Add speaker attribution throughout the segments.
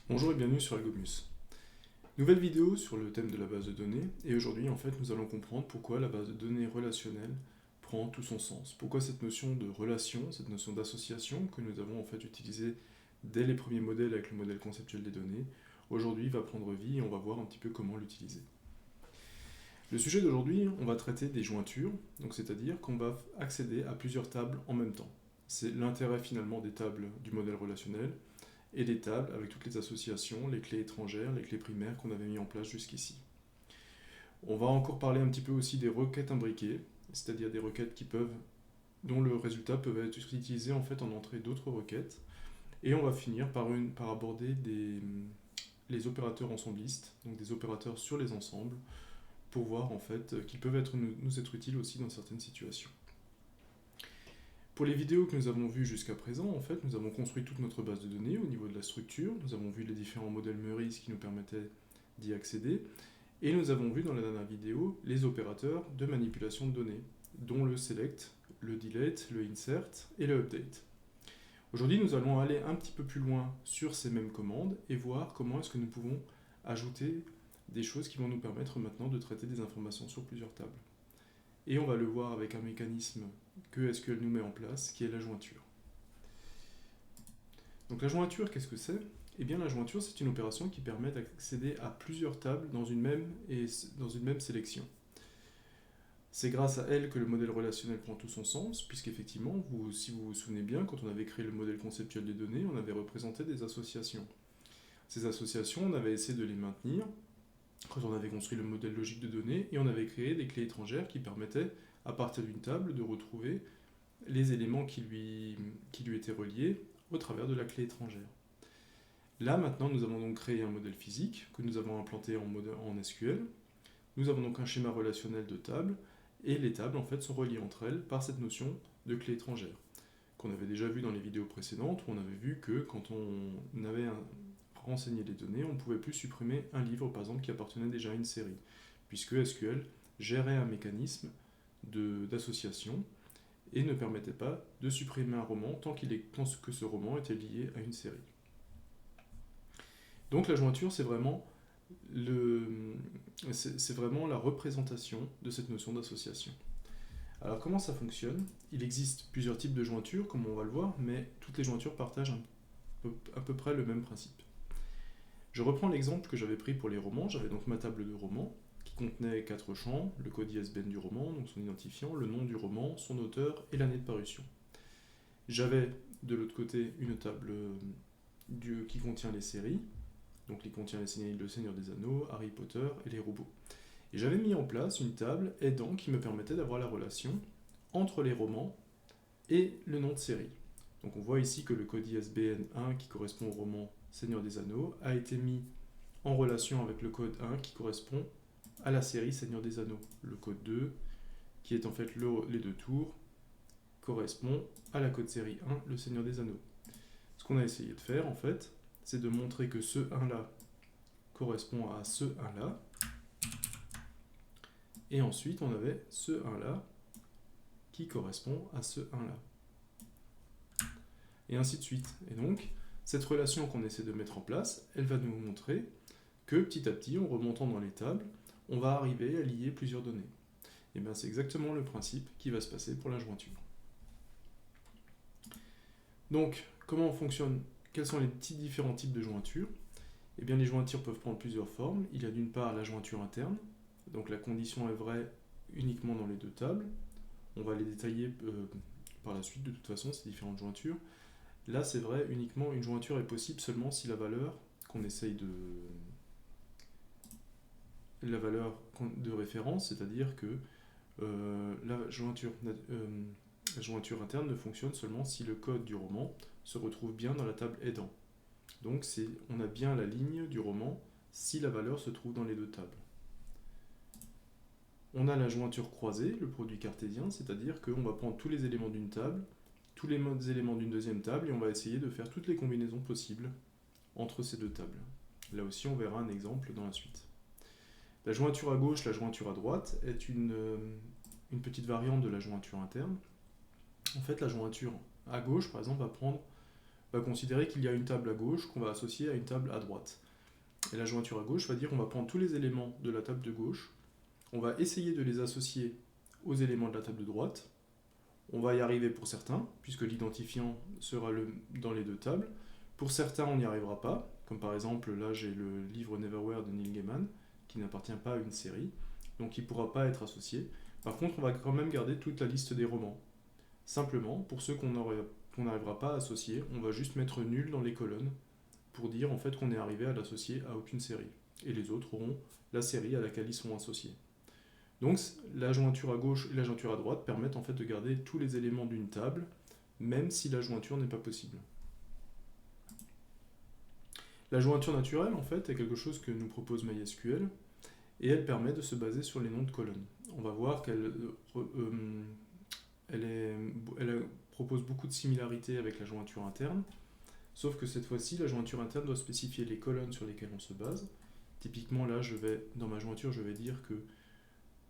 Speaker 1: Bonjour et bienvenue sur Algomus. Nouvelle vidéo sur le thème de la base de données, et aujourd'hui en fait nous allons comprendre pourquoi la base de données relationnelle prend tout son sens. Pourquoi cette notion de relation, cette notion d'association que nous avons en fait utilisée dès les premiers modèles avec le modèle conceptuel des données, aujourd'hui va prendre vie et on va voir un petit peu comment l'utiliser. Le sujet d'aujourd'hui, on va traiter des jointures, donc c'est-à-dire qu'on va accéder à plusieurs tables en même temps. C'est l'intérêt finalement des tables du modèle relationnel, et des tables avec toutes les associations, les clés étrangères, les clés primaires qu'on avait mis en place jusqu'ici. On va encore parler un petit peu aussi des requêtes imbriquées, c'est-à-dire des requêtes dont le résultat peut être utilisé en fait en entrée d'autres requêtes. Et on va finir par aborder les opérateurs ensemblistes, donc des opérateurs sur les ensembles, pour voir en fait qui peuvent nous être utiles aussi dans certaines situations. Pour les vidéos que nous avons vues jusqu'à présent, en fait, nous avons construit toute notre base de données au niveau de la structure, nous avons vu les différents modèles Meurice qui nous permettaient d'y accéder, et nous avons vu dans la dernière vidéo les opérateurs de manipulation de données, dont le select, le delete, le insert et le update. Aujourd'hui, nous allons aller un petit peu plus loin sur ces mêmes commandes et voir comment est-ce que nous pouvons ajouter des choses qui vont nous permettre maintenant de traiter des informations sur plusieurs tables. Et on va le voir avec un mécanisme que SQL nous met en place, qui est la jointure. Donc la jointure, qu'est-ce que c'est ? Eh bien la jointure, c'est une opération qui permet d'accéder à plusieurs tables dans une même sélection. C'est grâce à elle que le modèle relationnel prend tout son sens, puisqu'effectivement, si vous vous souvenez bien, quand on avait créé le modèle conceptuel des données, on avait représenté des associations. Ces associations, on avait essayé de les maintenir quand on avait construit le modèle logique de données, et on avait créé des clés étrangères qui permettaient, à partir d'une table, de retrouver les éléments qui lui étaient reliés au travers de la clé étrangère. Là, maintenant, nous avons donc créé un modèle physique que nous avons implanté en SQL. Nous avons donc un schéma relationnel de tables, et les tables, en fait, sont reliées entre elles par cette notion de clé étrangère, qu'on avait déjà vu dans les vidéos précédentes, où on avait vu que quand on avait renseigné les données, on ne pouvait plus supprimer un livre, par exemple, qui appartenait déjà à une série, puisque SQL gérait un mécanisme d'association et ne permettait pas de supprimer un roman tant que ce roman était lié à une série. Donc la jointure, c'est vraiment la représentation de cette notion d'association. Alors comment ça fonctionne ? Il existe plusieurs types de jointures, comme on va le voir, mais toutes les jointures partagent à peu près le même principe. Je reprends l'exemple que j'avais pris pour les romans. J'avais donc ma table de romans qui contenait 4 champs, le code ISBN du roman, donc son identifiant, le nom du roman, son auteur et l'année de parution. J'avais de l'autre côté une table qui contient les séries, donc qui contient les séries Le Seigneur des Anneaux, Harry Potter et les robots. Et j'avais mis en place une table aidant qui me permettait d'avoir la relation entre les romans et le nom de série. Donc on voit ici que le code ISBN 1 qui correspond au roman Seigneur des Anneaux a été mis en relation avec le code 1 qui correspond à la série Seigneur des Anneaux. Le code 2, qui est en fait les deux tours, correspond à la code série 1, le Seigneur des Anneaux. Ce qu'on a essayé de faire, en fait, c'est de montrer que ce 1-là correspond à ce 1-là, et ensuite on avait ce 1-là qui correspond à ce 1-là. Et ainsi de suite. Et donc, cette relation qu'on essaie de mettre en place, elle va nous montrer que petit à petit, en remontant dans les tables, on va arriver à lier plusieurs données. Et bien c'est exactement le principe qui va se passer pour la jointure. Donc, comment fonctionne ? Quels sont les différents types de jointures ? Eh bien, les jointures peuvent prendre plusieurs formes. Il y a d'une part la jointure interne, donc la condition est vraie uniquement dans les deux tables. On va les détailler par la suite, de toute façon, ces différentes jointures. Là, c'est vrai, uniquement une jointure est possible seulement si la valeur qu'on essaye la valeur de référence, c'est-à-dire que la jointure interne ne fonctionne seulement si le code du roman se retrouve bien dans la table aidant. Donc on a bien la ligne du roman si la valeur se trouve dans les deux tables. On a la jointure croisée, le produit cartésien, c'est-à-dire qu'on va prendre tous les éléments d'une table, tous les éléments d'une deuxième table, et on va essayer de faire toutes les combinaisons possibles entre ces deux tables. Là aussi, on verra un exemple dans la suite. La jointure à gauche, la jointure à droite est une petite variante de la jointure interne. En fait, la jointure à gauche, par exemple, va prendre va considérer qu'il y a une table à gauche qu'on va associer à une table à droite. Et la jointure à gauche va dire qu'on va prendre tous les éléments de la table de gauche, on va essayer de les associer aux éléments de la table de droite, on va y arriver pour certains, puisque l'identifiant sera dans les deux tables. Pour certains, on n'y arrivera pas, comme par exemple, là j'ai le livre Neverwhere de Neil Gaiman, qui n'appartient pas à une série, donc il ne pourra pas être associé. Par contre, on va quand même garder toute la liste des romans. Simplement, pour ceux qu'on n'arrivera pas à associer, on va juste mettre nul dans les colonnes, pour dire en fait qu'on est arrivé à l'associer à aucune série. Et les autres auront la série à laquelle ils sont associés. Donc la jointure à gauche et la jointure à droite permettent en fait de garder tous les éléments d'une table, même si la jointure n'est pas possible. La jointure naturelle en fait est quelque chose que nous propose MySQL, et elle permet de se baser sur les noms de colonnes. On va voir qu'elle propose beaucoup de similarités avec la jointure interne, sauf que cette fois-ci, la jointure interne doit spécifier les colonnes sur lesquelles on se base. Typiquement là, dans ma jointure, je vais dire que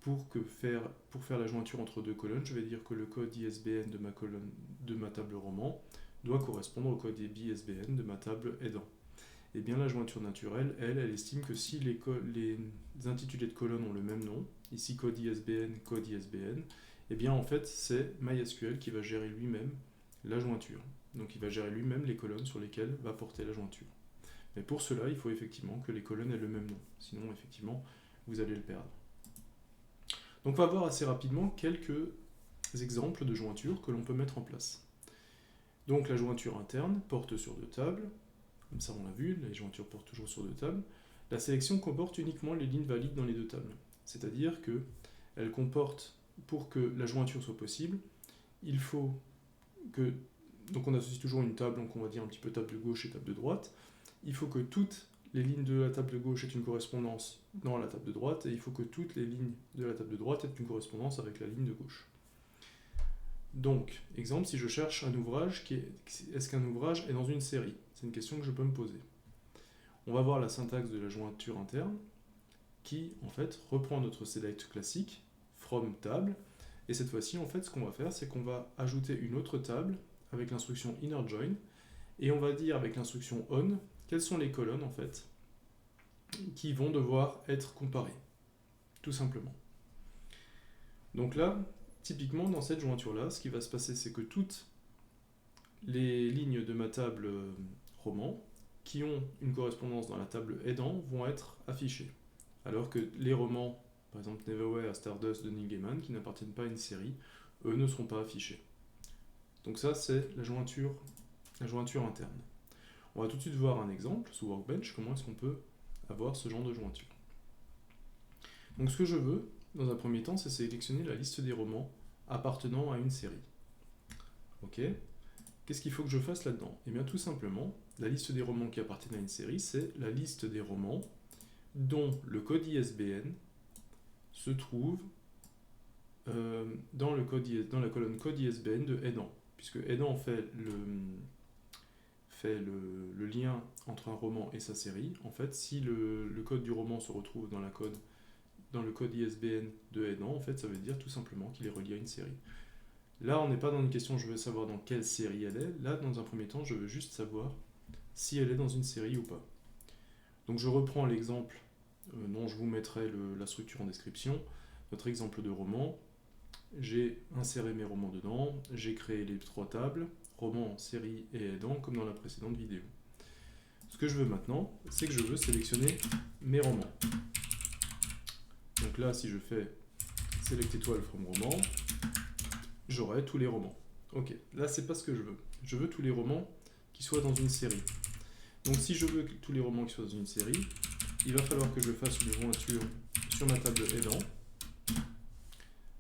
Speaker 1: pour faire la jointure entre deux colonnes, je vais dire que le code ISBN de ma table roman doit correspondre au code ISBN de ma table aidant. Et bien la jointure naturelle, elle estime que si les intitulés de colonnes ont le même nom, ici code ISBN, et bien en fait c'est MySQL qui va gérer lui-même la jointure. Donc il va gérer lui-même les colonnes sur lesquelles va porter la jointure. Mais pour cela, il faut effectivement que les colonnes aient le même nom, sinon effectivement vous allez le perdre. Donc on va voir assez rapidement quelques exemples de jointures que l'on peut mettre en place. Donc la jointure interne porte sur deux tables, comme ça on l'a vu, les jointures portent toujours sur deux tables. La sélection comporte uniquement les lignes valides dans les deux tables, c'est-à-dire qu'elle comporte, pour que la jointure soit possible, il faut que, donc on associe toujours une table, donc on va dire un petit peu table de gauche et table de droite, il faut que toutes les lignes de la table de gauche aient une correspondance dans la table de droite, et il faut que toutes les lignes de la table de droite aient une correspondance avec la ligne de gauche. Donc, exemple, si je cherche un ouvrage, est-ce qu'un ouvrage est dans une série? C'est une question que je peux me poser. On va voir la syntaxe de la jointure interne, qui en fait reprend notre select classique, from table, et cette fois-ci, en fait, ce qu'on va faire, c'est qu'on va ajouter une autre table avec l'instruction inner join, et on va dire avec l'instruction on, quelles sont les colonnes, en fait, qui vont devoir être comparées, tout simplement. Donc là, typiquement, dans cette jointure-là, ce qui va se passer, c'est que toutes les lignes de ma table roman qui ont une correspondance dans la table aidant vont être affichées. Alors que les romans, par exemple Neverwhere, Stardust de Neil Gaiman, qui n'appartiennent pas à une série, eux ne seront pas affichés. Donc ça, c'est la jointure interne. On va tout de suite voir un exemple sous Workbench, comment est-ce qu'on peut avoir ce genre de jointure. Donc ce que je veux, dans un premier temps, c'est sélectionner la liste des romans appartenant à une série. Ok. Qu'est-ce qu'il faut que je fasse là-dedans? Eh bien tout simplement, la liste des romans qui appartiennent à une série, c'est la liste des romans dont le code ISBN se trouve dans la colonne code ISBN de aidant, puisque aidant fait le lien entre un roman et sa série. En fait, si le code du roman se retrouve dans le code ISBN de aidant, en fait, ça veut dire tout simplement qu'il est relié à une série. Là, on n'est pas dans une question je veux savoir dans quelle série elle est. Là, dans un premier temps, je veux juste savoir si elle est dans une série ou pas. Donc je reprends l'exemple dont je vous mettrai la structure en description. Notre exemple de roman. J'ai inséré mes romans dedans, j'ai créé les trois tables, romans, série et aidant, comme dans la précédente vidéo. Ce que je veux maintenant, c'est que je veux sélectionner mes romans. Donc là, si je fais Select étoile from roman, j'aurai tous les romans. Ok, là c'est pas ce que je veux. Je veux tous les romans qui soient dans une série. Donc si je veux tous les romans qui soient dans une série, il va falloir que je fasse une jointure sur ma table aidant,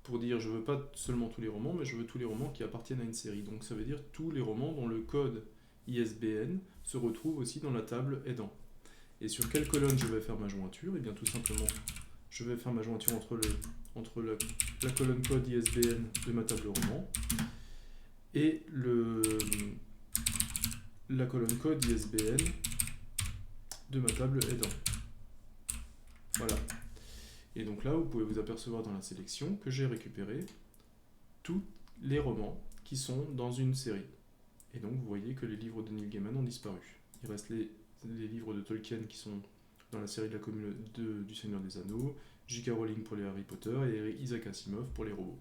Speaker 1: pour dire je veux pas seulement tous les romans, mais je veux tous les romans qui appartiennent à une série. Donc ça veut dire tous les romans dont le code ISBN se retrouve aussi dans la table aidant. Et sur quelle colonne je vais faire ma jointure? Et bien tout simplement, je vais faire ma jointure entre la colonne code ISBN de ma table roman et la colonne code ISBN de ma table aidant. Voilà. Et donc là, vous pouvez vous apercevoir dans la sélection que j'ai récupéré tous les romans qui sont dans une série. Et donc vous voyez que les livres de Neil Gaiman ont disparu. Il reste les livres de Tolkien qui sont dans la série du Seigneur des Anneaux, J.K. Rowling pour les Harry Potter et Isaac Asimov pour les robots.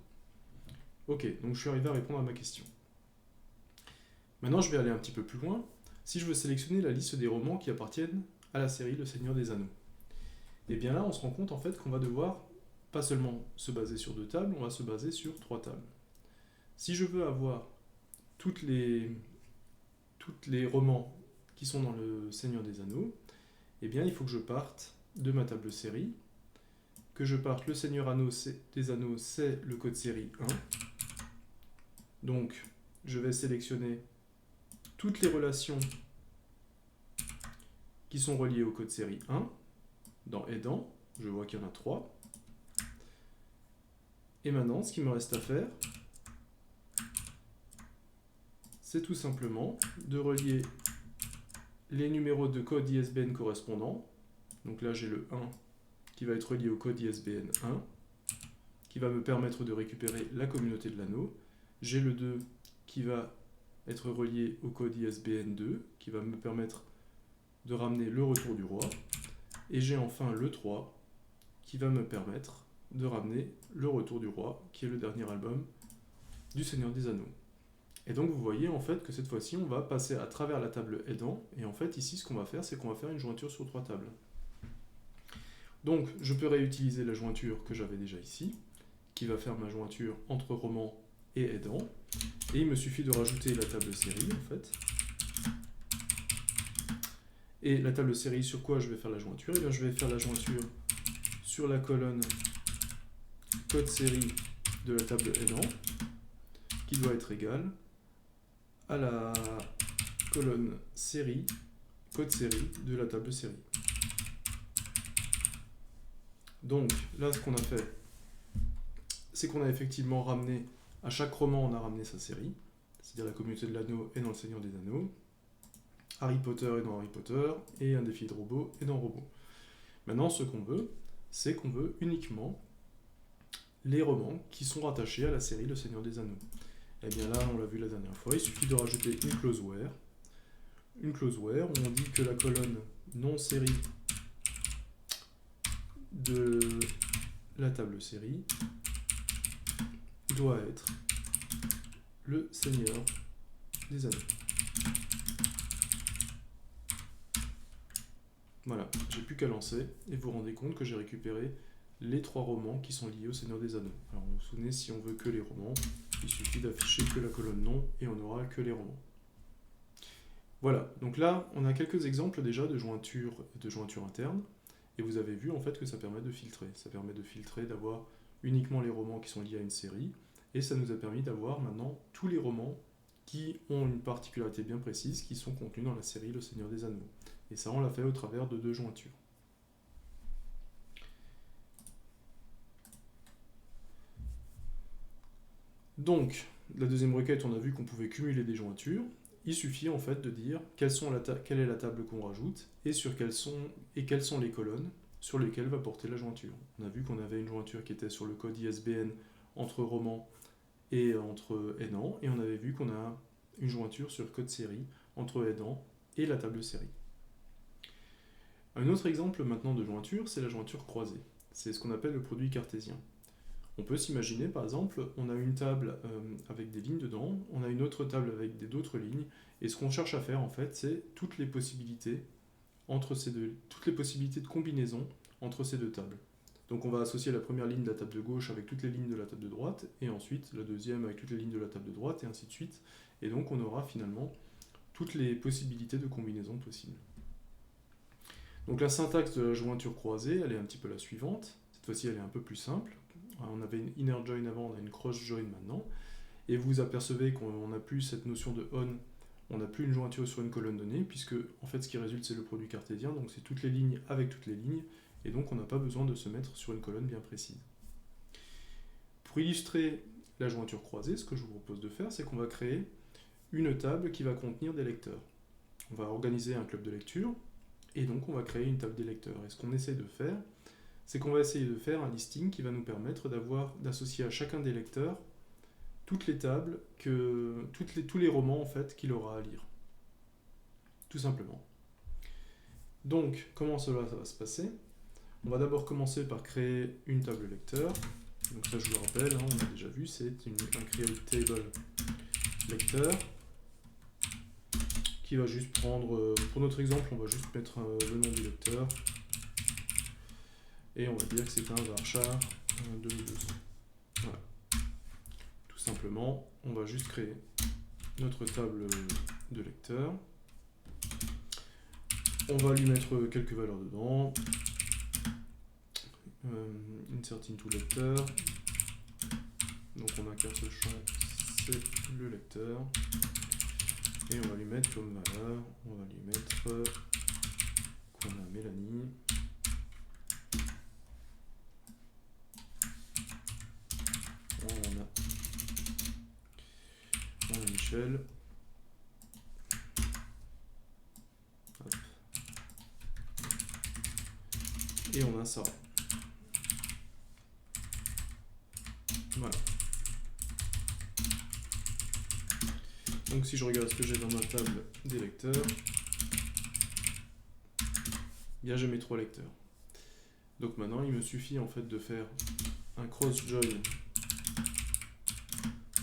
Speaker 1: Ok, donc je suis arrivé à répondre à ma question. Maintenant je vais aller un petit peu plus loin. Si je veux sélectionner la liste des romans qui appartiennent à la série Le Seigneur des Anneaux, et bien là on se rend compte en fait qu'on va devoir pas seulement se baser sur 2 tables, on va se baser sur 3 tables. Si je veux avoir toutes les romans qui sont dans le Seigneur des Anneaux, eh bien il faut que je parte de ma table série, que je parte le Seigneur des Anneaux, c'est le code série 1. Donc je vais sélectionner toutes les relations qui sont reliées au code série 1 dans Aidant, je vois qu'il y en a 3. Et maintenant, ce qu'il me reste à faire, c'est tout simplement de relier les numéros de code ISBN correspondants. Donc là, j'ai le 1 qui va être relié au code ISBN 1, qui va me permettre de récupérer la communauté de l'anneau. J'ai le 2 qui va être relié au code ISBN 2, qui va me permettre de ramener le retour du roi. Et j'ai enfin le 3 qui va me permettre de ramener le retour du roi, qui est le dernier album du Seigneur des Anneaux. Et donc vous voyez en fait que cette fois-ci on va passer à travers la table aidant, et en fait ici ce qu'on va faire c'est qu'on va faire une jointure sur 3 tables. Donc je peux réutiliser la jointure que j'avais déjà ici, qui va faire ma jointure entre roman et aidant, et il me suffit de rajouter la table série en fait. Et la table série, sur quoi je vais faire la jointure? Eh bien je vais faire la jointure sur la colonne code série de la table aidant, qui doit être égale à la colonne série, code série de la table série. Donc là, ce qu'on a fait, c'est qu'on a effectivement ramené, à chaque roman, on a ramené sa série, c'est-à-dire la communauté de l'anneau est dans le Seigneur des Anneaux, Harry Potter est dans Harry Potter, et un défi de robot est dans Robot. Maintenant, ce qu'on veut, c'est qu'on veut uniquement les romans qui sont rattachés à la série Le Seigneur des Anneaux. Et bien là, on l'a vu la dernière fois, il suffit de rajouter une clause where. Une clause where, on dit que la colonne non-série de la table série doit être le Seigneur des Anneaux. Voilà, j'ai plus qu'à lancer, et vous vous rendez compte que j'ai récupéré les 3 romans qui sont liés au Seigneur des Anneaux. Alors vous vous souvenez, si on veut que les romans, il suffit d'afficher que la colonne non, et on n'aura que les romans. Voilà, donc là, on a quelques exemples déjà de jointure interne, et vous avez vu en fait que ça permet de filtrer. Ça permet de filtrer, d'avoir uniquement les romans qui sont liés à une série, et ça nous a permis d'avoir maintenant tous les romans qui ont une particularité bien précise, qui sont contenus dans la série Le Seigneur des Anneaux. Et ça, on l'a fait au travers de 2 jointures. Donc, la deuxième requête, on a vu qu'on pouvait cumuler des jointures. Il suffit en fait de dire quelle est la table qu'on rajoute et quelles sont les colonnes sur lesquelles va porter la jointure. On a vu qu'on avait une jointure qui était sur le code ISBN entre roman et entre aidant, et on avait vu qu'on a une jointure sur le code série entre aidant et la table série. Un autre exemple maintenant de jointure, c'est la jointure croisée. C'est ce qu'on appelle le produit cartésien. On peut s'imaginer, par exemple, on a une table avec des lignes dedans, on a une autre table avec d'autres lignes, et ce qu'on cherche à faire, en fait, c'est toutes les possibilités de combinaison entre ces 2 tables. Donc on va associer la première ligne de la table de gauche avec toutes les lignes de la table de droite, et ensuite la deuxième avec toutes les lignes de la table de droite, et ainsi de suite. Et donc on aura finalement toutes les possibilités de combinaison possibles. Donc la syntaxe de la jointure croisée, elle est un petit peu la suivante. Cette fois-ci, elle est un peu plus simple. On avait une inner join avant, on a une cross join maintenant. Et vous apercevez qu'on n'a plus cette notion de on, on n'a plus une jointure sur une colonne donnée, puisque en fait ce qui résulte c'est le produit cartésien, donc c'est toutes les lignes avec toutes les lignes, et donc on n'a pas besoin de se mettre sur une colonne bien précise. Pour illustrer la jointure croisée, ce que je vous propose de faire, c'est qu'on va créer une table qui va contenir des lecteurs. On va organiser un club de lecture, et donc on va créer une table des lecteurs. Et ce qu'on essaie de faire, c'est qu'on va essayer de faire un listing qui va nous permettre d'associer à chacun des lecteurs toutes les tables, tous les romans en fait qu'il aura à lire. Tout simplement. Donc, comment cela va se passer? On va d'abord commencer par créer une table lecteur. Donc ça, je vous le rappelle, hein, on a déjà vu, c'est un create table lecteur qui va juste prendre, pour notre exemple, on va juste mettre le nom du lecteur et on va dire que c'est un varchar 200. Voilà. Tout simplement, on va juste créer notre table de lecteur. On va lui mettre quelques valeurs dedans. Insert into lecteur. Donc on a qu'un seul champ, c'est le lecteur. Et on va lui mettre comme valeur, on va lui mettre qu'on a Mélanie. On a Michel. Hop. Et on a Sarah. Voilà. Donc si je regarde ce que j'ai dans ma table des lecteurs, bien j'ai mes 3 lecteurs. Donc maintenant il me suffit en fait de faire un cross-join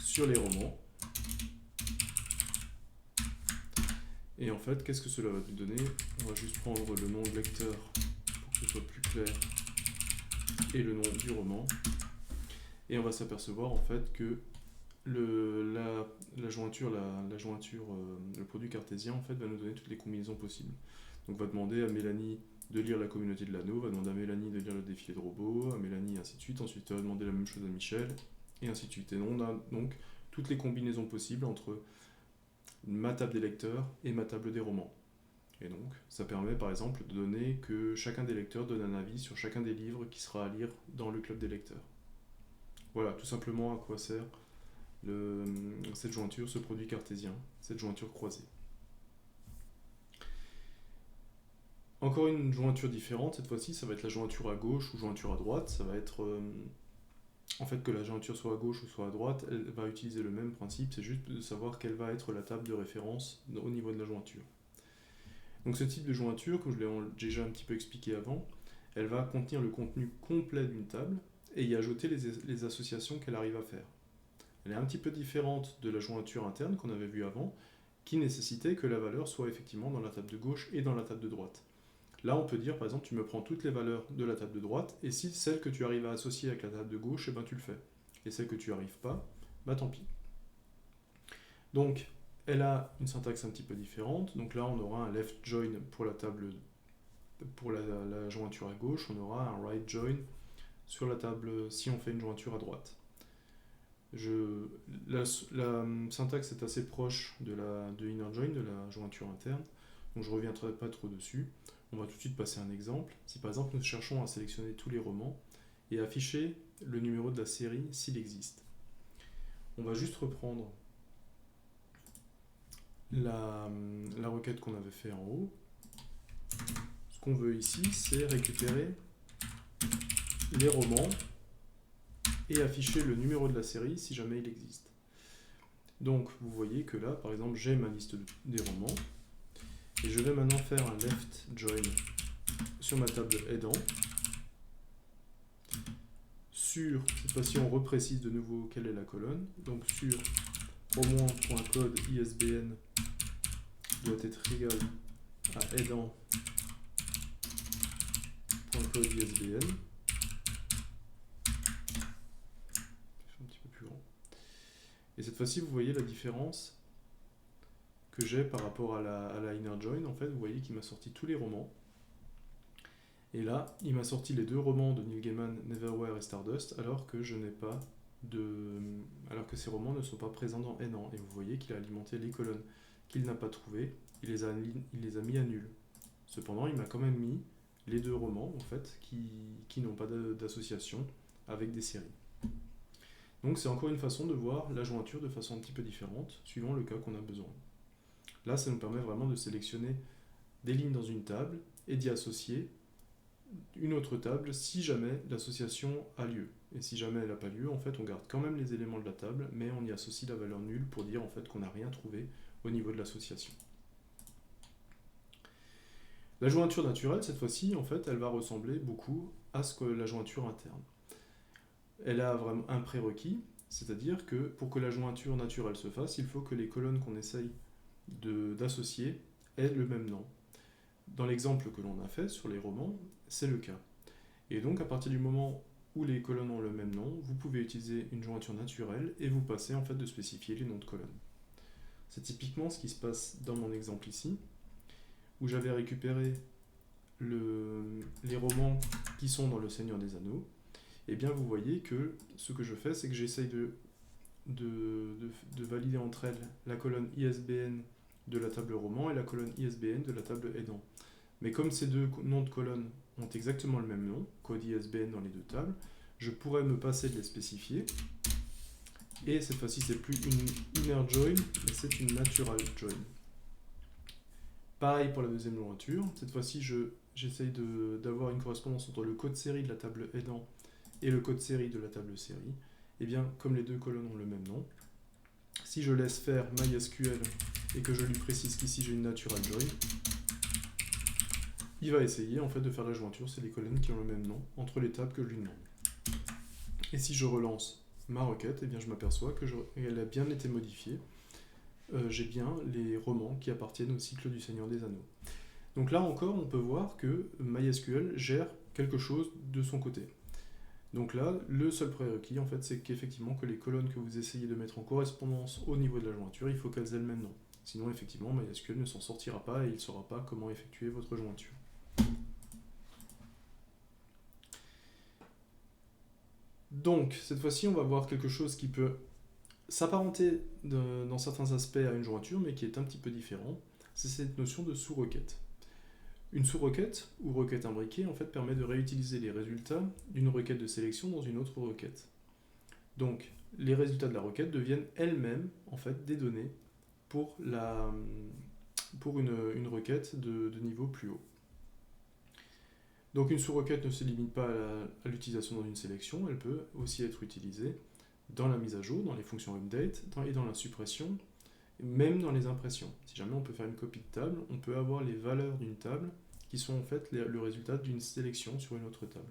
Speaker 1: sur les romans. Et en fait, qu'est-ce que cela va nous donner? On va juste prendre le nom de lecteur pour que ce soit plus clair et le nom du roman. Et on va s'apercevoir en fait que la jointure, le produit cartésien en fait va nous donner toutes les combinaisons possibles. Donc va demander à Mélanie de lire la communauté de l'anneau, va demander à Mélanie de lire le défilé de robots, à Mélanie ainsi de suite. Ensuite va demander la même chose à Michel et ainsi de suite. Et on a donc toutes les combinaisons possibles entre ma table des lecteurs et ma table des romans. Et donc, ça permet par exemple de donner que chacun des lecteurs donne un avis sur chacun des livres qui sera à lire dans le club des lecteurs. Voilà, tout simplement à quoi sert cette jointure, ce produit cartésien, cette jointure croisée. Encore une jointure différente, cette fois-ci, ça va être la jointure à gauche ou jointure à droite. Ça va être, en fait, que la jointure soit à gauche ou soit à droite, elle va utiliser le même principe, c'est juste de savoir quelle va être la table de référence au niveau de la jointure. Donc ce type de jointure, comme je l'ai déjà un petit peu expliqué avant, elle va contenir le contenu complet d'une table et y ajouter les associations qu'elle arrive à faire. Elle est un petit peu différente de la jointure interne qu'on avait vue avant, qui nécessitait que la valeur soit effectivement dans la table de gauche et dans la table de droite. Là, on peut dire, par exemple, tu me prends toutes les valeurs de la table de droite, et si celle que tu arrives à associer avec la table de gauche, eh ben, tu le fais. Et celle que tu n'arrives pas, bah tant pis. Donc, elle a une syntaxe un petit peu différente. Donc là, on aura un left join pour la table, pour la jointure à gauche, on aura un right join sur la table si on fait une jointure à droite. La syntaxe est assez proche de inner join, de la jointure interne, donc je ne reviendrai pas trop dessus. On va tout de suite passer à un exemple. Si par exemple nous cherchons à sélectionner tous les romans et afficher le numéro de la série s'il existe, on va juste reprendre la requête qu'on avait fait en haut. Ce qu'on veut ici, c'est récupérer les romans et afficher le numéro de la série si jamais il existe. Donc vous voyez que là, par exemple, j'ai ma liste des romans et je vais maintenant faire un left join sur ma table aidant. Cette fois-ci, on reprécise de nouveau quelle est la colonne. Donc sur roman.code ISBN doit être égal à aidant.code ISBN. Un petit peu plus grand. Et cette fois-ci, vous voyez la différence que j'ai par rapport à la inner join. En fait, vous voyez qu'il m'a sorti tous les romans. Et là, il m'a sorti les 2 romans de Neil Gaiman, Neverwhere et Stardust, alors que ces romans ne sont pas présents dans Aidant. Et vous voyez qu'il a alimenté les colonnes qu'il n'a pas trouvées, il les a mis à nul. Cependant, il m'a quand même mis les 2 romans, en fait, qui n'ont pas d'association avec des séries. Donc c'est encore une façon de voir la jointure de façon un petit peu différente, suivant le cas qu'on a besoin. Là, ça nous permet vraiment de sélectionner des lignes dans une table et d'y associer une autre table si jamais l'association a lieu. Et si jamais elle n'a pas lieu, en fait, on garde quand même les éléments de la table, mais on y associe la valeur nulle pour dire en fait qu'on n'a rien trouvé au niveau de l'association. La jointure naturelle, cette fois-ci, en fait, elle va ressembler beaucoup à ce que la jointure interne. Elle a vraiment un prérequis, c'est-à-dire que pour que la jointure naturelle se fasse, il faut que les colonnes qu'on essaye d'associer aient le même nom. Dans l'exemple que l'on a fait sur les romans, c'est le cas. Et donc, à partir du moment où les colonnes ont le même nom, vous pouvez utiliser une jointure naturelle et vous passez en fait de spécifier les noms de colonnes. C'est typiquement ce qui se passe dans mon exemple ici, où j'avais récupéré les romans qui sont dans le Seigneur des Anneaux. Et bien vous voyez que ce que je fais, c'est que j'essaye de valider entre elles la colonne ISBN de la table roman et la colonne ISBN de la table aidant. Mais comme ces deux noms de colonnes ont exactement le même nom, code ISBN dans les deux tables, je pourrais me passer de les spécifier. Et cette fois-ci, c'est plus une inner join, mais c'est une natural join. Pareil pour la deuxième jointure. Cette fois-ci, j'essaye d'avoir une correspondance entre le code série de la table aidant et le code série de la table série. Et bien, comme les deux colonnes ont le même nom, si je laisse faire MySQL et que je lui précise qu'ici j'ai une natural join, il va essayer en fait de faire la jointure, c'est les colonnes qui ont le même nom entre les tables que je lui demande. Et si je relance ma requête, eh bien je m'aperçois qu'elle a bien été modifiée. J'ai bien les romans qui appartiennent au cycle du Seigneur des Anneaux. Donc là encore, on peut voir que MySQL gère quelque chose de son côté. Donc là, le seul prérequis, en fait, c'est qu'effectivement, que les colonnes que vous essayez de mettre en correspondance au niveau de la jointure, il faut qu'elles aient le même nom. Sinon, effectivement, MySQL ne s'en sortira pas et il ne saura pas comment effectuer votre jointure. Donc, cette fois-ci, on va voir quelque chose qui peut s'apparenter dans certains aspects à une jointure, mais qui est un petit peu différent. C'est cette notion de sous-requête. Une sous-requête, ou requête imbriquée, en fait, permet de réutiliser les résultats d'une requête de sélection dans une autre requête. Donc, les résultats de la requête deviennent elles-mêmes, en fait, des données pour une requête de niveau plus haut. Donc, une sous-requête ne se limite pas à l'utilisation dans une sélection, elle peut aussi être utilisée dans la mise à jour, dans les fonctions update, et dans la suppression, même dans les impressions. Si jamais on peut faire une copie de table, on peut avoir les valeurs d'une table qui sont en fait le résultat d'une sélection sur une autre table.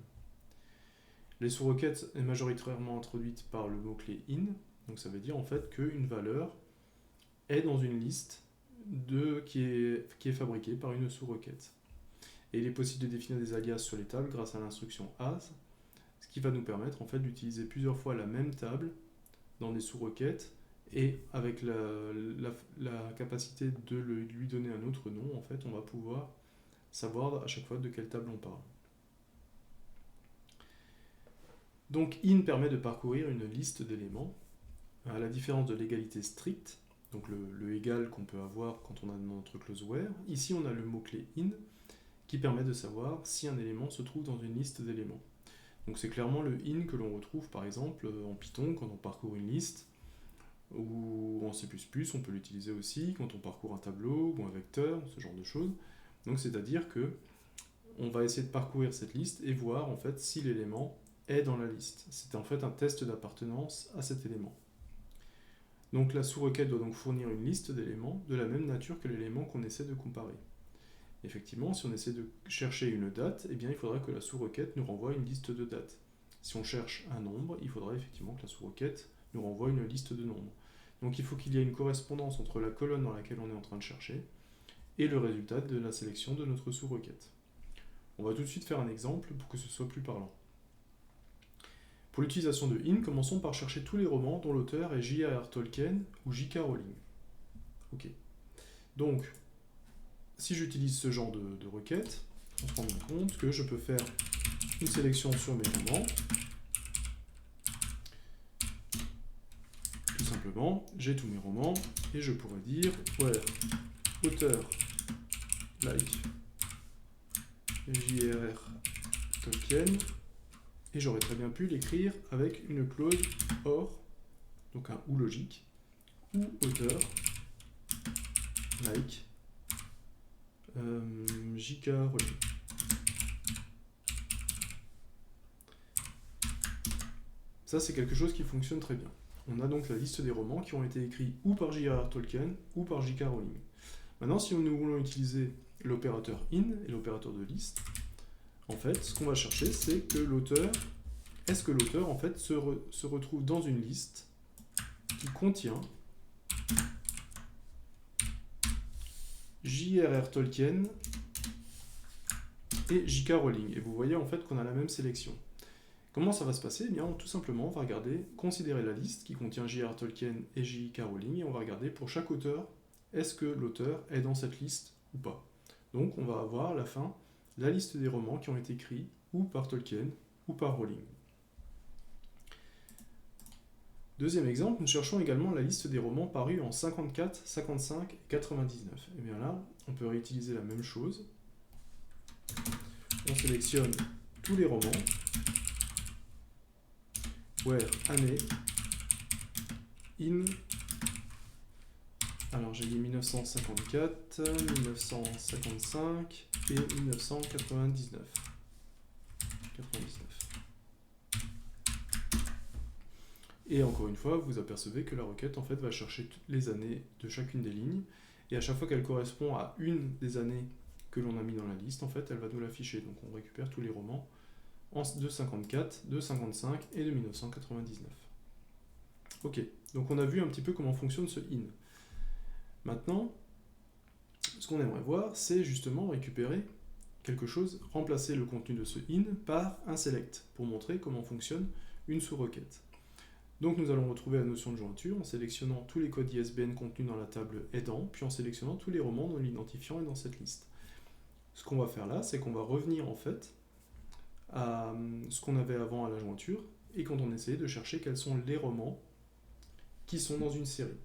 Speaker 1: Les sous-requêtes sont majoritairement introduites par le mot-clé in, donc ça veut dire en fait qu'une valeur est dans une liste qui est fabriquée par une sous-requête. Et il est possible de définir des alias sur les tables grâce à l'instruction as, ce qui va nous permettre en fait d'utiliser plusieurs fois la même table dans des sous-requêtes et avec la capacité de lui donner un autre nom, en fait, on va pouvoir savoir à chaque fois de quelle table on parle. Donc in permet de parcourir une liste d'éléments, à la différence de l'égalité stricte, donc le égal qu'on peut avoir quand on a notre clause where. Ici on a le mot-clé in qui permet de savoir si un élément se trouve dans une liste d'éléments. Donc c'est clairement le in que l'on retrouve par exemple en Python quand on parcourt une liste, ou en C++, on peut l'utiliser aussi quand on parcourt un tableau ou un vecteur, ce genre de choses. Donc c'est-à-dire que on va essayer de parcourir cette liste et voir en fait si l'élément est dans la liste. C'est en fait un test d'appartenance à cet élément. Donc la sous-requête doit donc fournir une liste d'éléments de la même nature que l'élément qu'on essaie de comparer. Effectivement, si on essaie de chercher une date, eh bien, il faudra que la sous-requête nous renvoie une liste de dates. Si on cherche un nombre, il faudra effectivement que la sous-requête nous renvoie une liste de nombres. Donc il faut qu'il y ait une correspondance entre la colonne dans laquelle on est en train de chercher et le résultat de la sélection de notre sous-requête. On va tout de suite faire un exemple pour que ce soit plus parlant. Pour l'utilisation de in, commençons par chercher tous les romans dont l'auteur est J.R.R. Tolkien ou J.K. Rowling. Ok. Donc, si j'utilise ce genre de requête, on se rend compte que je peux faire une sélection sur mes romans. Tout simplement, j'ai tous mes romans et je pourrais dire where auteur like J.R.R. Tolkien, et j'aurais très bien pu l'écrire avec une clause or, donc un ou logique, ou auteur like J.K. Rowling. Ça, c'est quelque chose qui fonctionne très bien. On a donc la liste des romans qui ont été écrits ou par J.R.R. Tolkien ou par J.K. Rowling. Maintenant, si nous voulons utiliser l'opérateur in et l'opérateur de liste, en fait, ce qu'on va chercher, c'est que l'auteur, est-ce que l'auteur, en fait, se retrouve dans une liste qui contient J.R.R. Tolkien et J.K. Rowling. Et vous voyez en fait qu'on a la même sélection. Comment ça va se passer? Eh bien, tout simplement, on va considérer la liste qui contient J.R.R. Tolkien et J.K. Rowling, et on va regarder pour chaque auteur, est-ce que l'auteur est dans cette liste ou pas. Donc, on va avoir à la fin la liste des romans qui ont été écrits ou par Tolkien ou par Rowling. Deuxième exemple, nous cherchons également la liste des romans parus en 54, 55 et 99. Et bien là, on peut réutiliser la même chose. On sélectionne tous les romans. Where, année, in. Alors j'ai mis 1954, 1955 et 1999. 99. Et encore une fois, vous apercevez que la requête en fait va chercher toutes les années de chacune des lignes, et à chaque fois qu'elle correspond à une des années que l'on a mis dans la liste, en fait, elle va nous l'afficher. Donc on récupère tous les romans de 54, de 55 et de 1999. Ok, donc on a vu un petit peu comment fonctionne ce in. Maintenant, ce qu'on aimerait voir, c'est justement récupérer quelque chose, remplacer le contenu de ce in par un select, pour montrer comment fonctionne une sous-requête. Donc nous allons retrouver la notion de jointure en sélectionnant tous les codes ISBN contenus dans la table aidant, puis en sélectionnant tous les romans dont l'identifiant est dans cette liste. Ce qu'on va faire là, c'est qu'on va revenir en fait à ce qu'on avait avant à la jointure, et quand on essayait de chercher quels sont les romans qui sont dans une série.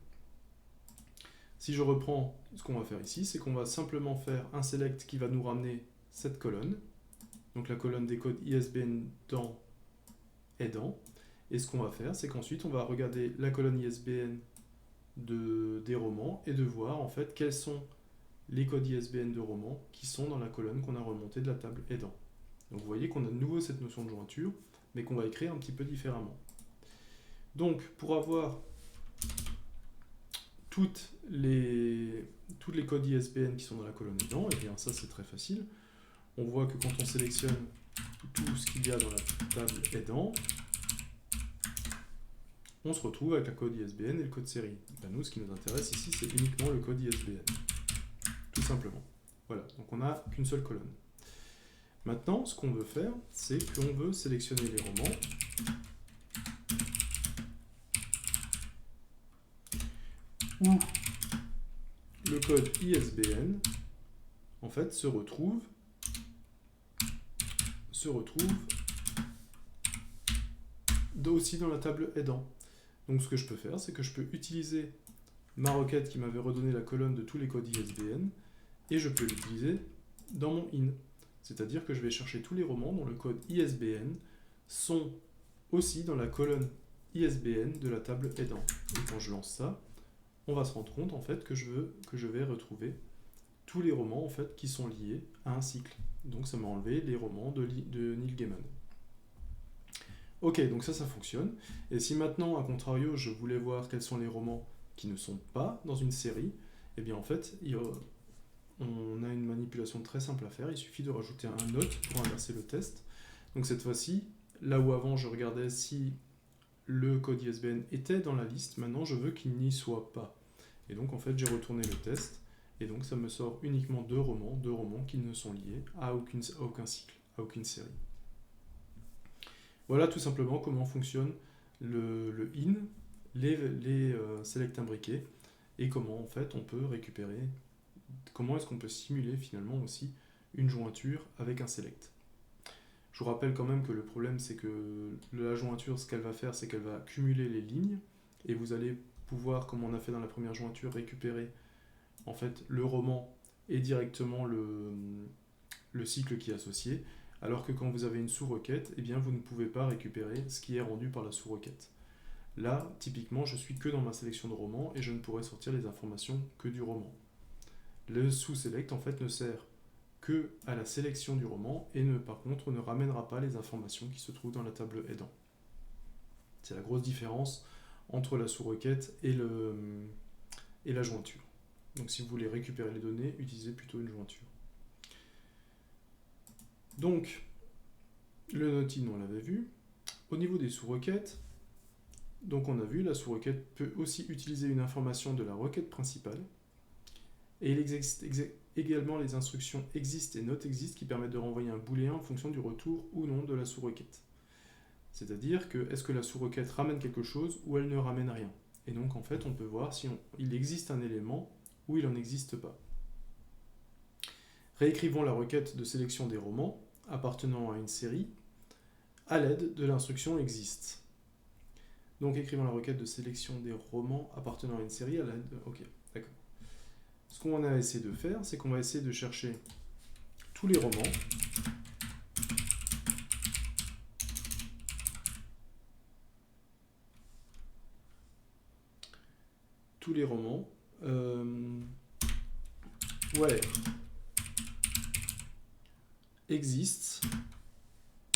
Speaker 1: Si je reprends ce qu'on va faire ici, c'est qu'on va simplement faire un select qui va nous ramener cette colonne, donc la colonne des codes ISBN dans aidant. Et ce qu'on va faire, c'est qu'ensuite on va regarder la colonne ISBN des romans et de voir en fait quels sont les codes ISBN de romans qui sont dans la colonne qu'on a remontée de la table aidant. Donc vous voyez qu'on a de nouveau cette notion de jointure, mais qu'on va écrire un petit peu différemment. Donc pour avoir toutes les codes ISBN qui sont dans la colonne aidant, et bien ça c'est très facile. On voit que quand on sélectionne tout ce qu'il y a dans la table aidant, on se retrouve avec un code ISBN et le code série. Ben nous, ce qui nous intéresse ici, c'est uniquement le code ISBN. Tout simplement. Voilà, donc on n'a qu'une seule colonne. Maintenant, ce qu'on veut faire, c'est qu'on veut sélectionner les romans où le code ISBN, en fait, se retrouve aussi dans la table aidant. Donc ce que je peux faire, c'est que je peux utiliser ma requête qui m'avait redonné la colonne de tous les codes ISBN, et je peux l'utiliser dans mon in. C'est-à-dire que je vais chercher tous les romans dont le code ISBN sont aussi dans la colonne ISBN de la table aidant. Et quand je lance ça, on va se rendre compte en fait que je vais retrouver tous les romans en fait qui sont liés à un cycle. Donc ça m'a enlevé les romans de Neil Gaiman. Ok, donc ça fonctionne. Et si maintenant, à contrario, je voulais voir quels sont les romans qui ne sont pas dans une série, eh bien en fait, on a une manipulation très simple à faire. Il suffit de rajouter un note pour inverser le test. Donc cette fois-ci, là où avant je regardais si le code ISBN était dans la liste, maintenant je veux qu'il n'y soit pas. Et donc en fait, j'ai retourné le test, et donc ça me sort uniquement deux romans qui ne sont liés à aucun cycle, à aucune série. Voilà tout simplement comment fonctionne le in, les selects imbriqués, et comment en fait on peut récupérer, comment est-ce qu'on peut simuler finalement aussi une jointure avec un select. Je vous rappelle quand même que le problème c'est que la jointure, ce qu'elle va faire, c'est qu'elle va cumuler les lignes, et vous allez pouvoir, comme on a fait dans la première jointure, récupérer en fait le roman et directement le cycle qui est associé. Alors que quand vous avez une sous-requête, eh bien vous ne pouvez pas récupérer ce qui est rendu par la sous-requête. Là, typiquement, je suis que dans ma sélection de romans et je ne pourrai sortir les informations que du roman. Le sous-select, en fait, ne sert que à la sélection du roman et par contre ne ramènera pas les informations qui se trouvent dans la table aidant. C'est la grosse différence entre la sous-requête et la jointure. Donc si vous voulez récupérer les données, utilisez plutôt une jointure. Donc, le notin, on l'avait vu. Au niveau des sous-requêtes, donc on a vu, la sous-requête peut aussi utiliser une information de la requête principale. Et il existe également les instructions exist et not exist qui permettent de renvoyer un booléen en fonction du retour ou non de la sous-requête. C'est-à-dire que est-ce que la sous-requête ramène quelque chose ou elle ne ramène rien. Et donc en fait on peut voir si il existe un élément ou il n'en existe pas. Réécrivons la requête de sélection des romans appartenant à une série à l'aide de l'instruction exist. Donc écrivons la requête de sélection des romans appartenant à une série à l'aide de... Ok, d'accord. Ce qu'on va essayer de faire, c'est qu'on va essayer de chercher tous les romans where exists.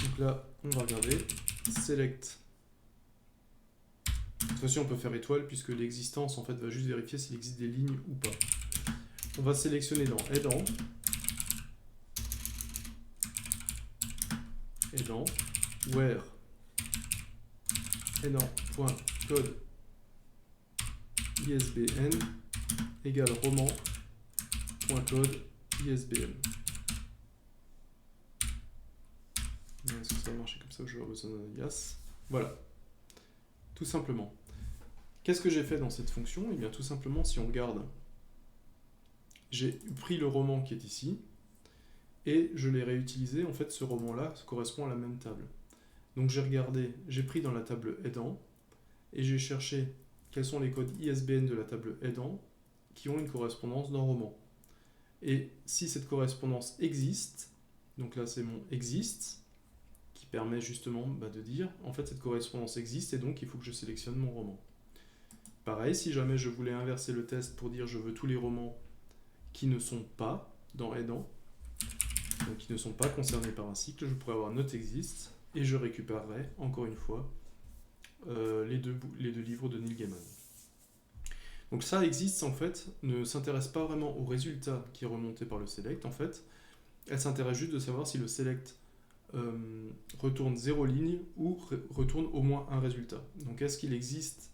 Speaker 1: Donc là, on va regarder select. Cette fois-ci, on peut faire étoile puisque l'existence en fait va juste vérifier s'il existe des lignes ou pas. On va sélectionner dans aidant, where aidant.code ISBN égale roman.code ISBN. Est-ce que ça va marcher comme ça? Je vais besoin d'un alias. Voilà. Tout simplement. Qu'est-ce que j'ai fait dans cette fonction? Eh bien, tout simplement, si on regarde, j'ai pris le roman qui est ici, et je l'ai réutilisé. En fait, ce roman-là correspond à la même table. Donc j'ai regardé, j'ai pris dans la table aidant, et j'ai cherché quels sont les codes ISBN de la table aidant qui ont une correspondance dans roman. Et si cette correspondance existe, donc là c'est mon exist, qui permet justement de dire, en fait cette correspondance existe, et donc il faut que je sélectionne mon roman. Pareil, si jamais je voulais inverser le test pour dire je veux tous les romans qui ne sont pas dans aidant, donc qui ne sont pas concernés par un cycle, je pourrais avoir not exist, et je récupérerai encore une fois les deux livres de Neil Gaiman. Donc ça existe en fait, ne s'intéresse pas vraiment au résultat qui est remonté par le select en fait, elle s'intéresse juste de savoir si le select retourne 0 ligne ou retourne au moins un résultat. Donc est-ce qu'il existe,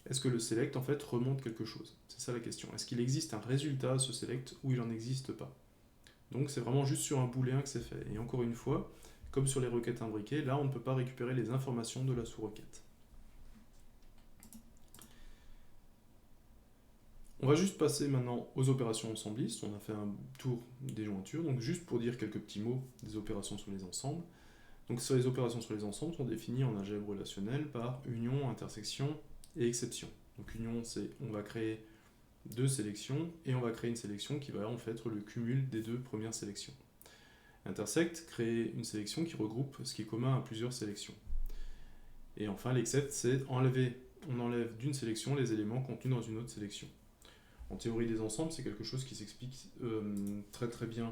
Speaker 1: est-ce que le select en fait remonte quelque chose? C'est ça la question. Est-ce qu'il existe un résultat à ce select ou il n'en existe pas? Donc c'est vraiment juste sur un booléen que c'est fait. Et encore une fois, comme sur les requêtes imbriquées, là on ne peut pas récupérer les informations de la sous-requête. On va juste passer maintenant aux opérations ensemblistes. On a fait un tour des jointures, donc juste pour dire quelques petits mots des opérations sur les ensembles. Donc sur les opérations sur les ensembles sont définies en algèbre relationnelle par union, intersection et exception. Donc union, c'est on va créer deux sélections et on va créer une sélection qui va en fait être le cumul des deux premières sélections. Intersect, créer une sélection qui regroupe ce qui est commun à plusieurs sélections. Et enfin l'except, c'est on enlève d'une sélection les éléments contenus dans une autre sélection. En théorie des ensembles, c'est quelque chose qui s'explique très bien,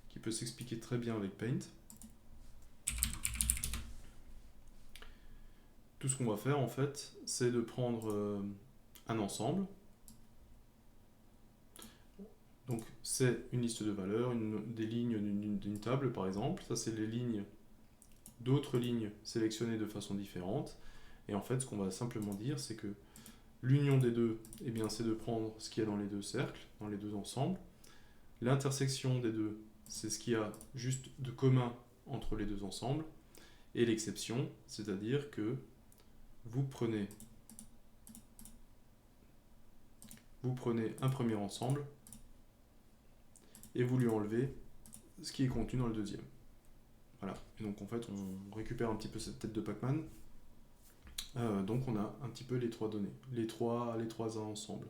Speaker 1: qui peut s'expliquer très bien avec Paint. Tout ce qu'on va faire en fait, c'est de prendre un ensemble. Donc c'est une liste de valeurs, des lignes d'une table par exemple. Ça c'est les lignes d'autres lignes sélectionnées de façon différente. Et en fait, ce qu'on va simplement dire, c'est que l'union des deux, eh bien, c'est de prendre ce qu'il y a dans les deux cercles, dans les deux ensembles. L'intersection des deux, c'est ce qu'il y a juste de commun entre les deux ensembles. Et l'exception, c'est-à-dire que vous prenez un premier ensemble et vous lui enlevez ce qui est contenu dans le deuxième. Voilà. Et donc en fait, on récupère un petit peu cette tête de Pac-Man. Donc on a un petit peu les trois données, les trois ensemble.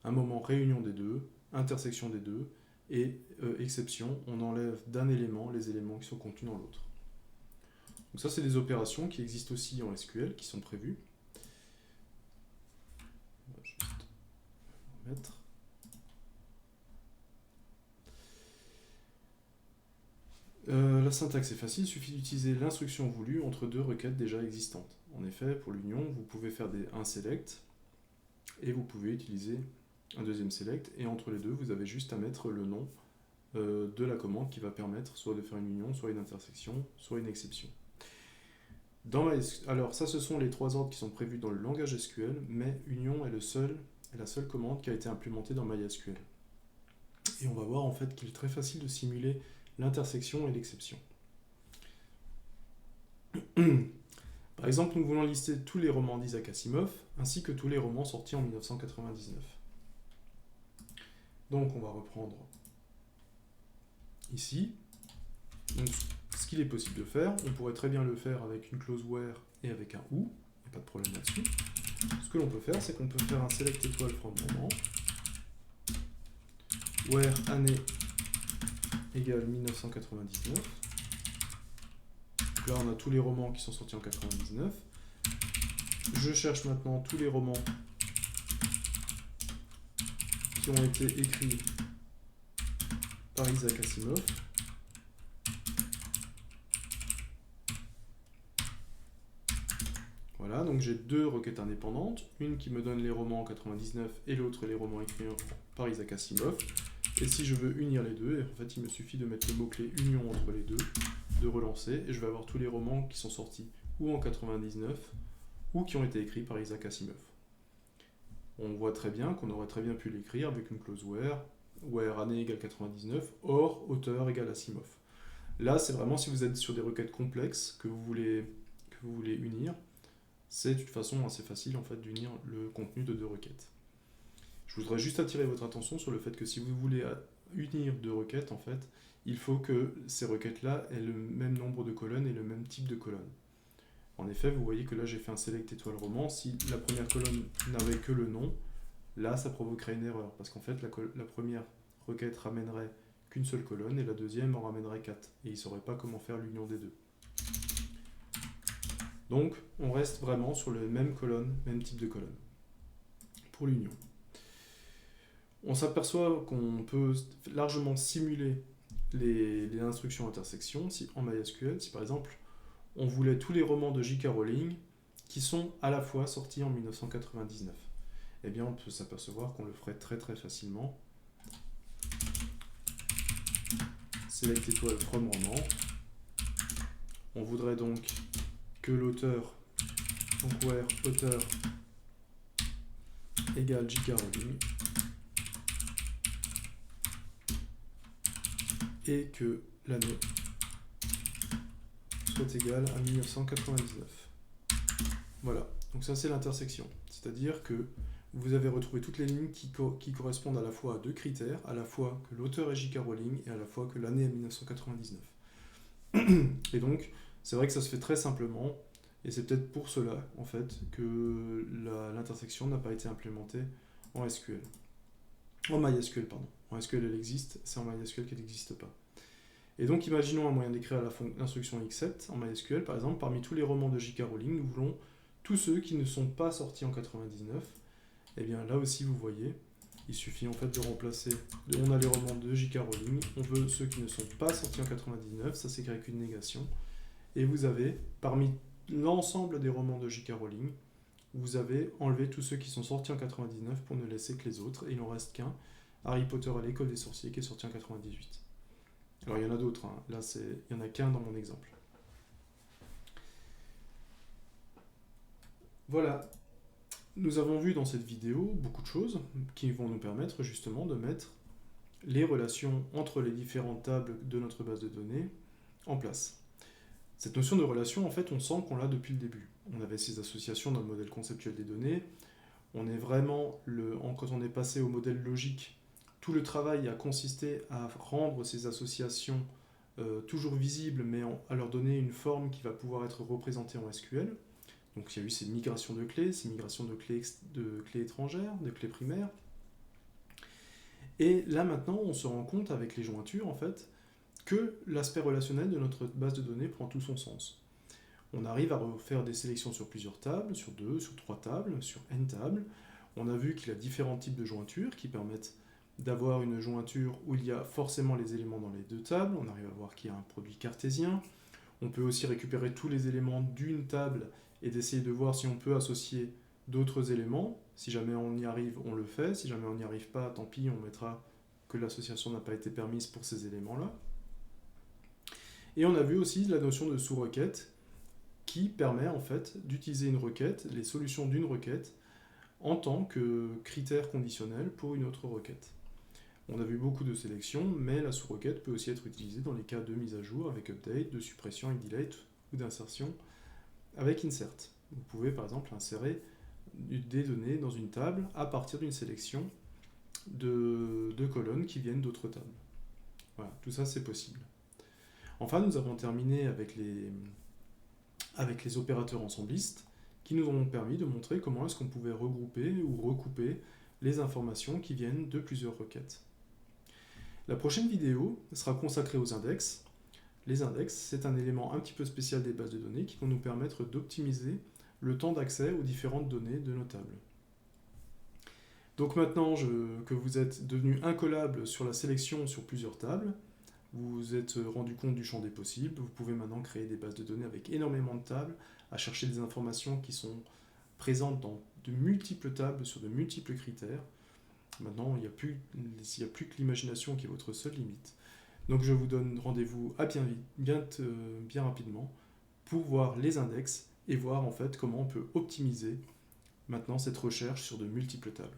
Speaker 1: Un moment réunion des deux, intersection des deux, et exception, on enlève d'un élément les éléments qui sont contenus dans l'autre. Donc ça c'est des opérations qui existent aussi en SQL, qui sont prévues. On va juste remettre. la syntaxe est facile, il suffit d'utiliser l'instruction voulue entre deux requêtes déjà existantes. En effet, pour l'union, vous pouvez faire un select, et vous pouvez utiliser un deuxième select, et entre les deux, vous avez juste à mettre le nom de la commande qui va permettre soit de faire une union, soit une intersection, soit une exception. Alors ça, ce sont les trois ordres qui sont prévus dans le langage SQL, mais union est la seule commande qui a été implémentée dans MySQL. Et on va voir en fait qu'il est très facile de simuler l'intersection et l'exception. Par exemple, nous voulons lister tous les romans d'Isaac Asimov, ainsi que tous les romans sortis en 1999. Donc on va reprendre ici. Donc, ce qu'il est possible de faire, on pourrait très bien le faire avec une clause where et avec un ou, il n'y a pas de problème là-dessus. Ce que l'on peut faire, c'est qu'on peut faire un select étoile from roman, where année égale 1999. Donc là, on a tous les romans qui sont sortis en 1999. Je cherche maintenant tous les romans qui ont été écrits par Isaac Asimov. Voilà, donc j'ai deux requêtes indépendantes, une qui me donne les romans en 99 et l'autre les romans écrits par Isaac Asimov. Et si je veux unir les deux, en fait il me suffit de mettre le mot-clé union entre les deux, de relancer, et je vais avoir tous les romans qui sont sortis ou en 99 ou qui ont été écrits par Isaac Asimov. On voit très bien qu'on aurait très bien pu l'écrire avec une clause where année égale 99, or auteur égale Asimov. Là, c'est vraiment si vous êtes sur des requêtes complexes que vous voulez unir, c'est de toute façon assez facile en fait d'unir le contenu de deux requêtes. Je voudrais juste attirer votre attention sur le fait que si vous voulez unir deux requêtes, en fait, il faut que ces requêtes-là aient le même nombre de colonnes et le même type de colonne. En effet, vous voyez que là j'ai fait un select étoile roman. Si la première colonne n'avait que le nom, là ça provoquerait une erreur, parce qu'en fait la première requête ramènerait qu'une seule colonne et la deuxième en ramènerait 4. Et il ne saurait pas comment faire l'union des deux. Donc on reste vraiment sur le même colonne, même type de colonne pour l'union. On s'aperçoit qu'on peut largement simuler les instructions intersection en MySQL. Si par exemple on voulait tous les romans de J.K. Rowling qui sont à la fois sortis en 1999, eh bien on peut s'apercevoir qu'on le ferait très très facilement. Select étoile from roman. On voudrait donc que l'auteur, donc where auteur égale J.K. Rowling, et que l'année soit égale à 1999. Voilà, donc ça c'est l'intersection. C'est-à-dire que vous avez retrouvé toutes les lignes qui correspondent à la fois à deux critères, à la fois que l'auteur est J.K. Rowling et à la fois que l'année est 1999. Et donc, c'est vrai que ça se fait très simplement, et c'est peut-être pour cela, en fait, que l'intersection n'a pas été implémentée en SQL. En MySQL, pardon. En SQL, elle existe, c'est en MySQL qu'elle n'existe pas. Et donc, imaginons un moyen d'écrire l'instruction except en MySQL, par exemple, parmi tous les romans de J.K. Rowling, nous voulons tous ceux qui ne sont pas sortis en 99. Et bien là aussi, vous voyez, il suffit en fait de remplacer, on a les romans de J.K. Rowling, on veut ceux qui ne sont pas sortis en 99, ça s'écrit avec une négation, et vous avez, parmi l'ensemble des romans de J.K. Rowling, vous avez enlevé tous ceux qui sont sortis en 99 pour ne laisser que les autres, et il n'en reste qu'un, Harry Potter à l'école des sorciers, qui est sorti en 98. Alors il y en a d'autres, hein. Là il n'y en a qu'un dans mon exemple. Voilà, nous avons vu dans cette vidéo beaucoup de choses qui vont nous permettre justement de mettre les relations entre les différentes tables de notre base de données en place. Cette notion de relation, en fait, on sent qu'on l'a depuis le début. On avait ces associations dans le modèle conceptuel des données. On est vraiment, quand on est passé au modèle logique, tout le travail a consisté à rendre ces associations toujours visibles, mais à leur donner une forme qui va pouvoir être représentée en SQL. Donc il y a eu ces migrations de clés, ces migrations de clés étrangères, de clés primaires. Et là maintenant, on se rend compte avec les jointures, en fait, que l'aspect relationnel de notre base de données prend tout son sens. On arrive à refaire des sélections sur plusieurs tables, sur 2, sur 3 tables, sur n tables. On a vu qu'il y a différents types de jointures qui permettent d'avoir une jointure où il y a forcément les éléments dans les deux tables. On arrive à voir qu'il y a un produit cartésien. On peut aussi récupérer tous les éléments d'une table et d'essayer de voir si on peut associer d'autres éléments. Si jamais on y arrive, on le fait. Si jamais on n'y arrive pas, tant pis, on mettra que l'association n'a pas été permise pour ces éléments-là. Et on a vu aussi la notion de sous-requête qui permet en fait d'utiliser une requête, les solutions d'une requête, en tant que critère conditionnel pour une autre requête. On a vu beaucoup de sélections, mais la sous-requête peut aussi être utilisée dans les cas de mise à jour avec update, de suppression avec delete ou d'insertion avec insert. Vous pouvez par exemple insérer des données dans une table à partir d'une sélection de colonnes qui viennent d'autres tables. Voilà, tout ça c'est possible. Enfin, nous avons terminé avec les opérateurs ensemblistes qui nous ont permis de montrer comment est-ce qu'on pouvait regrouper ou recouper les informations qui viennent de plusieurs requêtes. La prochaine vidéo sera consacrée aux index. Les index, c'est un élément un petit peu spécial des bases de données qui vont nous permettre d'optimiser le temps d'accès aux différentes données de nos tables. Donc maintenant que vous êtes devenu incollable sur la sélection sur plusieurs tables, vous vous êtes rendu compte du champ des possibles, vous pouvez maintenant créer des bases de données avec énormément de tables, à chercher des informations qui sont présentes dans de multiples tables sur de multiples critères. Maintenant, il n'y a plus que l'imagination qui est votre seule limite. Donc je vous donne rendez-vous à bien rapidement pour voir les index et voir en fait comment on peut optimiser maintenant cette recherche sur de multiples tables.